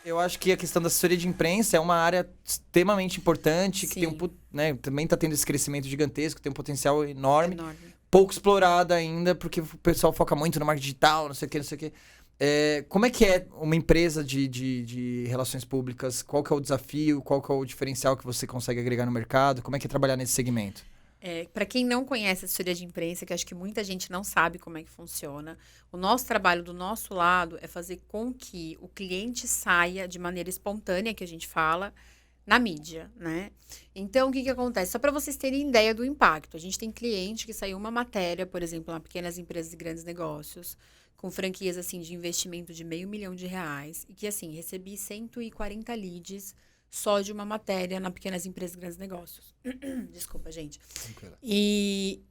Eu acho que a questão da assessoria de imprensa é uma área extremamente importante, que tem né, também está tendo esse crescimento gigantesco, tem um potencial enorme, pouco explorado ainda, porque o pessoal foca muito no marketing digital, não sei o que, não sei o que. Como é que é uma empresa de relações públicas? Qual que é o desafio? Qual que é o diferencial que você consegue agregar no mercado? Como é que é trabalhar nesse segmento? Para quem não conhece a assessoria de imprensa, que acho que muita gente não sabe como é que funciona, o nosso trabalho do nosso lado é fazer com que o cliente saia de maneira espontânea, que a gente fala, na mídia, né? Então, o que acontece? Só para vocês terem ideia do impacto. A gente tem cliente que saiu uma matéria, por exemplo, na Pequenas Empresas e Grandes Negócios, com franquias, assim, de investimento de R$500 mil, e que, assim, recebi 140 leads só de uma matéria na Pequenas Empresas e Grandes Negócios. Desculpa, gente. Tranquilo. E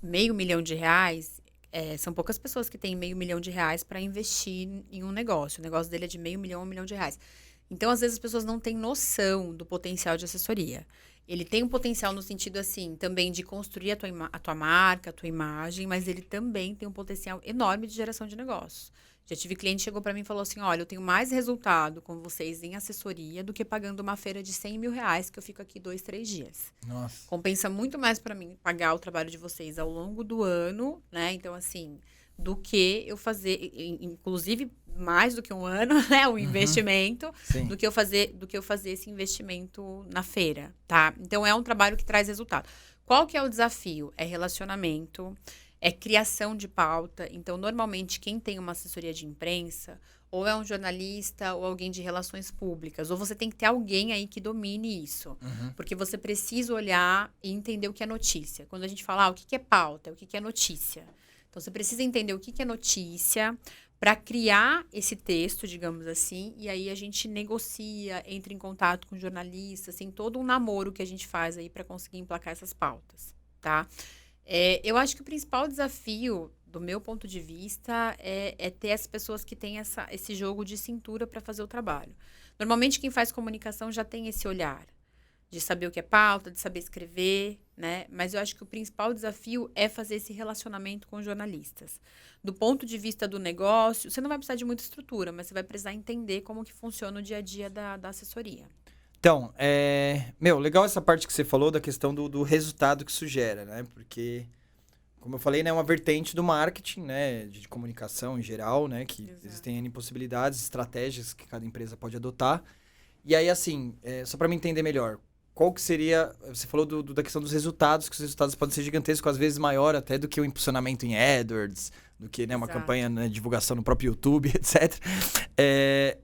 R$500 mil, são poucas pessoas que têm R$500 mil para investir em um negócio. O negócio dele é de R$500 mil, R$1 milhão. Então, às vezes, as pessoas não têm noção do potencial de assessoria. Ele tem um potencial no sentido, assim, também de construir a tua marca, a tua imagem, mas ele também tem um potencial enorme de geração de negócios. Já tive cliente que chegou para mim e falou assim, olha, eu tenho mais resultado com vocês em assessoria do que pagando uma feira de R$100 mil, que eu fico aqui 2, 3 dias. Nossa. Compensa muito mais para mim pagar o trabalho de vocês ao longo do ano, né? Então, assim, do que eu fazer, inclusive mais do que um ano, né? O investimento, do que eu fazer esse investimento na feira, tá? Então, é um trabalho que traz resultado. Qual que é o desafio? É relacionamento, é criação de pauta. Então, normalmente, quem tem uma assessoria de imprensa, ou é um jornalista, ou alguém de relações públicas, ou você tem que ter alguém aí que domine isso. Porque você precisa olhar e entender o que é notícia. Quando a gente fala, o que é pauta, o que é notícia. Então, você precisa entender o que é notícia para criar esse texto, digamos assim, e aí a gente negocia, entra em contato com jornalistas, assim, todo um namoro que a gente faz aí para conseguir emplacar essas pautas, tá? Eu acho que o principal desafio, do meu ponto de vista, é ter as pessoas que têm esse jogo de cintura para fazer o trabalho. Normalmente, quem faz comunicação já tem esse olhar de saber o que é pauta, de saber escrever, né? Mas eu acho que o principal desafio é fazer esse relacionamento com os jornalistas. Do ponto de vista do negócio, você não vai precisar de muita estrutura, mas você vai precisar entender como que funciona o dia a dia da assessoria. Então, legal essa parte que você falou da questão do resultado que isso gera, né? Porque, como eu falei, né, é uma vertente do marketing, né? De comunicação em geral, né? Que existem N possibilidades, estratégias que cada empresa pode adotar. E aí, assim, só para me entender melhor, qual que seria... Você falou da questão dos resultados, que os resultados podem ser gigantescos, às vezes maior até do que o impulsionamento em AdWords, do que, né, uma campanha, né, de divulgação no próprio YouTube, etc.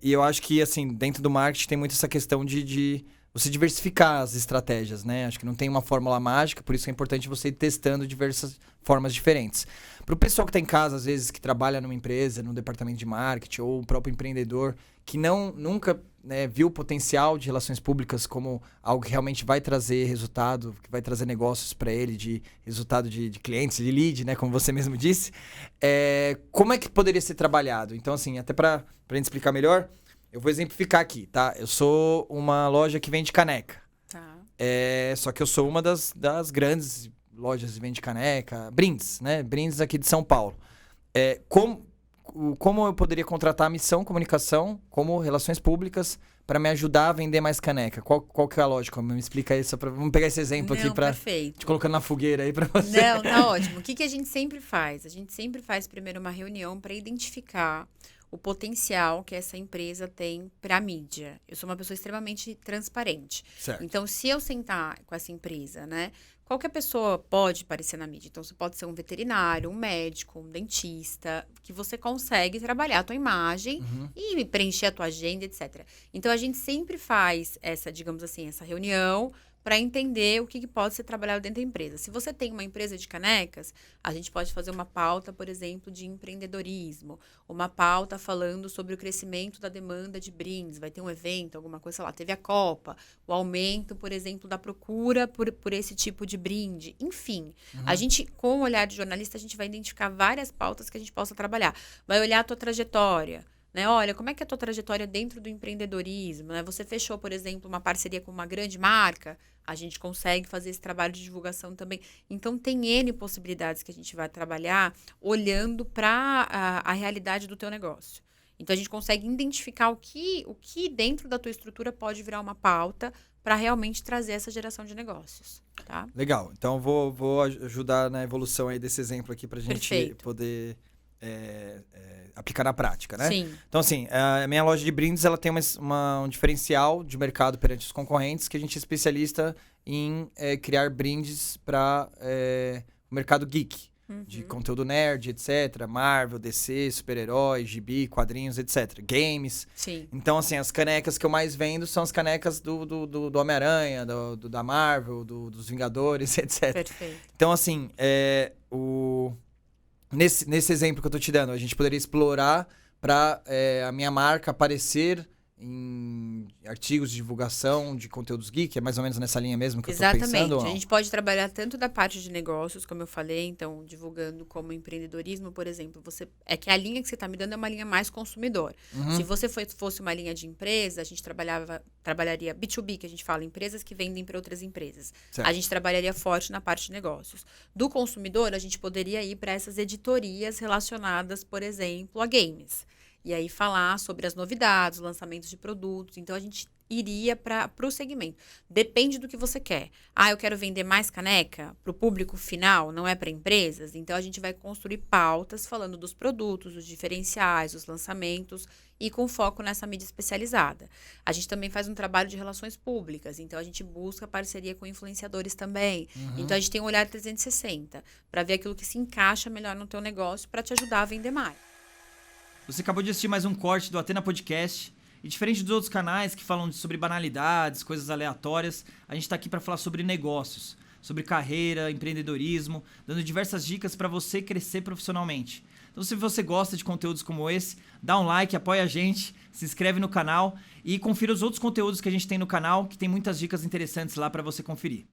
E eu acho que, assim, dentro do marketing tem muito essa questão de você diversificar as estratégias, né? Acho que não tem uma fórmula mágica, por isso é importante você ir testando diversas formas diferentes. Para o pessoal que está em casa, às vezes, que trabalha numa empresa, num departamento de marketing, ou o próprio empreendedor, que nunca, né, viu o potencial de relações públicas como algo que realmente vai trazer resultado, que vai trazer negócios para ele, de resultado de clientes, de lead, né, como você mesmo disse, como é que poderia ser trabalhado? Então, assim, até para a gente explicar melhor, eu vou exemplificar aqui, tá? Eu sou uma loja que vende caneca. Tá. Só que eu sou uma das grandes lojas que vende caneca, brindes, né? Brindes aqui de São Paulo. Como eu poderia contratar a Missão Comunicação como relações públicas para me ajudar a vender mais caneca? Qual que é a lógica? Me explica isso. Vamos pegar esse exemplo aqui para te colocando na fogueira aí para você. Não, tá ótimo. O que a gente sempre faz? A gente sempre faz primeiro uma reunião para identificar o potencial que essa empresa tem para a mídia. Eu sou uma pessoa extremamente transparente. Certo. Então, se eu sentar com essa empresa, né? Qualquer pessoa pode aparecer na mídia. Então, você pode ser um veterinário, um médico, um dentista, que você consegue trabalhar a tua imagem e preencher a tua agenda, etc. Então, a gente sempre faz essa, digamos assim, essa reunião para entender o que pode ser trabalhado dentro da empresa. Se você tem uma empresa de canecas, a gente pode fazer uma pauta, por exemplo, de empreendedorismo, uma pauta falando sobre o crescimento da demanda de brindes, vai ter um evento, alguma coisa, sei lá, teve a Copa, o aumento, por exemplo, da procura por esse tipo de brinde, enfim. A gente, com o olhar de jornalista, a gente vai identificar várias pautas que a gente possa trabalhar. Vai olhar a tua trajetória, né? Olha, como é que é a tua trajetória dentro do empreendedorismo, né? Você fechou, por exemplo, uma parceria com uma grande marca, a gente consegue fazer esse trabalho de divulgação também. Então, tem N possibilidades que a gente vai trabalhar olhando para a realidade do teu negócio. Então, a gente consegue identificar o que dentro da tua estrutura pode virar uma pauta para realmente trazer essa geração de negócios, tá? Legal. Então, vou ajudar na evolução aí desse exemplo aqui para a gente poder aplicar na prática, né? Sim. Então, assim, a minha loja de brindes, ela tem um diferencial de mercado perante os concorrentes, que a gente é especialista em criar brindes para o mercado geek. De conteúdo nerd, etc. Marvel, DC, super-herói, gibi, quadrinhos, etc. Games. Sim. Então, assim, as canecas que eu mais vendo são as canecas do Homem-Aranha, da Marvel, dos Vingadores, etc. Perfeito. Então, assim, nesse exemplo que eu tô te dando, a gente poderia explorar para a minha marca aparecer em artigos de divulgação de conteúdos geek, é mais ou menos nessa linha mesmo que eu tô pensando? Exatamente. A gente pode trabalhar tanto da parte de negócios, como eu falei, então, divulgando como empreendedorismo, por exemplo, é que a linha que você está me dando é uma linha mais consumidor. Se você fosse uma linha de empresa, a gente trabalharia B2B, que a gente fala, empresas que vendem para outras empresas. Certo. A gente trabalharia forte na parte de negócios. Do consumidor, a gente poderia ir para essas editorias relacionadas, por exemplo, a games. E aí falar sobre as novidades, lançamentos de produtos. Então, a gente iria para o segmento. Depende do que você quer. Eu quero vender mais caneca para o público final, não é para empresas? Então, a gente vai construir pautas falando dos produtos, dos diferenciais, dos lançamentos e com foco nessa mídia especializada. A gente também faz um trabalho de relações públicas. Então, a gente busca parceria com influenciadores também. Então, a gente tem um olhar 360 para ver aquilo que se encaixa melhor no teu negócio para te ajudar a vender mais. Você acabou de assistir mais um corte do Athena Podcast. E diferente dos outros canais que falam sobre banalidades, coisas aleatórias, a gente está aqui para falar sobre negócios, sobre carreira, empreendedorismo, dando diversas dicas para você crescer profissionalmente. Então, se você gosta de conteúdos como esse, dá um like, apoia a gente, se inscreve no canal e confira os outros conteúdos que a gente tem no canal, que tem muitas dicas interessantes lá para você conferir.